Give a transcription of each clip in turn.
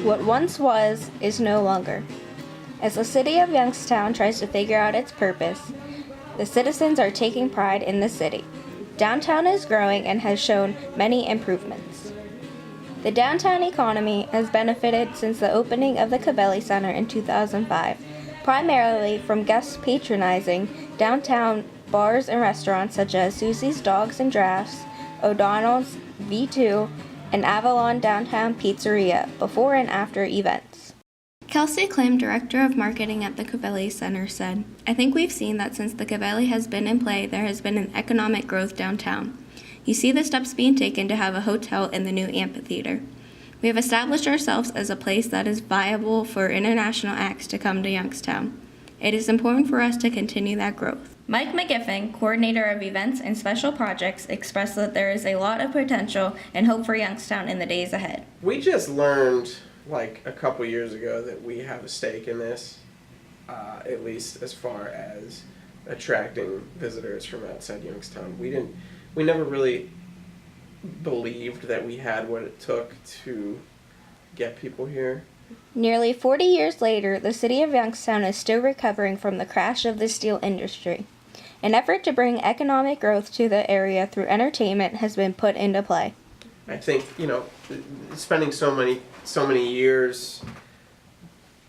What once was is no longer. As the city of Youngstown tries to figure out its purpose, the citizens are taking pride in the city. Downtown is growing and has shown many improvements. The downtown economy has benefited since the opening of the Covelli Center in 2005, primarily from guests patronizing downtown bars and restaurants such as Susie's Dogs and Drafts, O'Donnell's V2, and Avalon Downtown Pizzeria before and after events. Kelsey Klim, Director of Marketing at the Covelli Center, said, "I think we've seen that since the Covelli has been in play, there has been an economic growth downtown. You see the steps being taken to have a hotel in the new amphitheater. We have established ourselves as a place that is viable for international acts to come to Youngstown. It is important for us to continue that growth." Mike McGiffin, coordinator of events and special projects, expressed that there is a lot of potential and hope for Youngstown in the days ahead. We just learned like a couple years ago that we have a stake in this, at least as far as attracting visitors from outside Youngstown. We never really believed that we had what it took to get people here. Nearly 40 years later, the city of Youngstown is still recovering from the crash of the steel industry. An effort to bring economic growth to the area through entertainment has been put into play. I think, spending so many years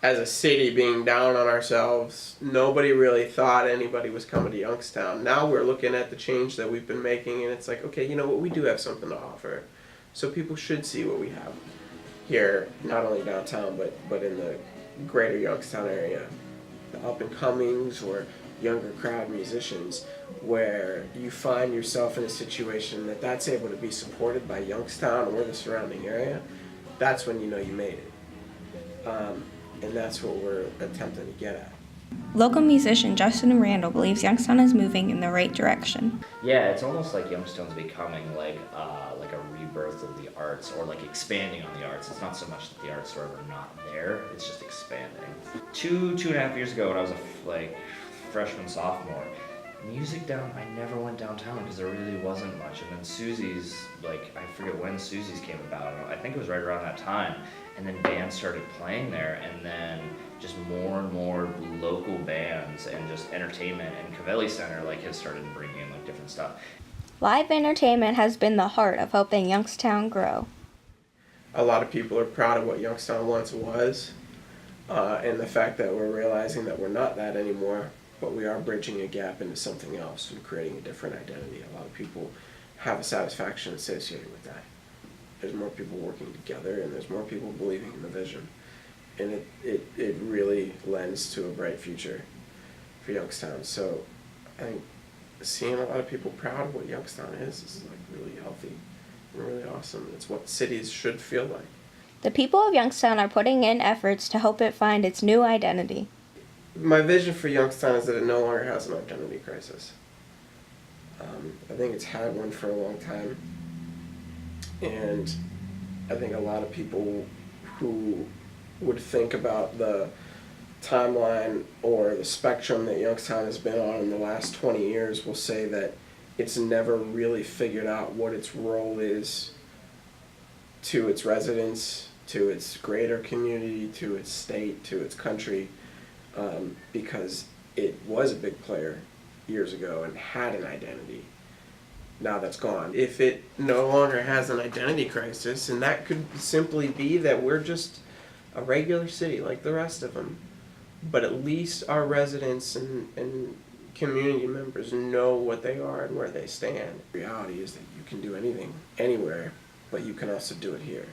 as a city being down on ourselves, nobody really thought anybody was coming to Youngstown. Now we're looking at the change that we've been making, and it's like, okay, you know what, we do have something to offer. So people should see what we have here, not only downtown, but in the greater Youngstown area. The up-and-comings or younger crowd musicians, where you find yourself in a situation that's able to be supported by Youngstown or the surrounding area, that's when you know you made it. And that's what we're attempting to get at. Local musician Justin Randall believes Youngstown is moving in the right direction. Yeah, it's almost like Youngstown's becoming like a rebirth of the arts, or like expanding on the arts. It's not so much that the arts are ever not there, it's just expanding. Two and a half years ago when I was a freshman, sophomore, I never went downtown because there really wasn't much. And then Susie's, I forget when Susie's came about. I think it was right around that time. And then bands started playing there, and then just more and more local bands and just entertainment. And Covelli Center has started bringing in different stuff. Live entertainment has been the heart of helping Youngstown grow. A lot of people are proud of what Youngstown once was, and the fact that we're realizing that we're not that anymore, but we are bridging a gap into something else and creating a different identity. A lot of people have a satisfaction associated with that. There's more people working together, and there's more people believing in the vision. And it really lends to a bright future for Youngstown. So I think seeing a lot of people proud of what Youngstown is really healthy and really awesome. It's what cities should feel like. The people of Youngstown are putting in efforts to help it find its new identity. My vision for Youngstown is that it no longer has an identity crisis. I think it's had one for a long time. And I think a lot of people who would think about the timeline or the spectrum that Youngstown has been on in the last 20 years will say that it's never really figured out what its role is to its residents, to its greater community, to its state, to its country, because it was a big player years ago and had an identity. Now that's gone. If it no longer has an identity crisis, and that could simply be that we're just a regular city like the rest of them, but at least our residents and community members know what they are and where they stand. The reality is that you can do anything, anywhere, but you can also do it here.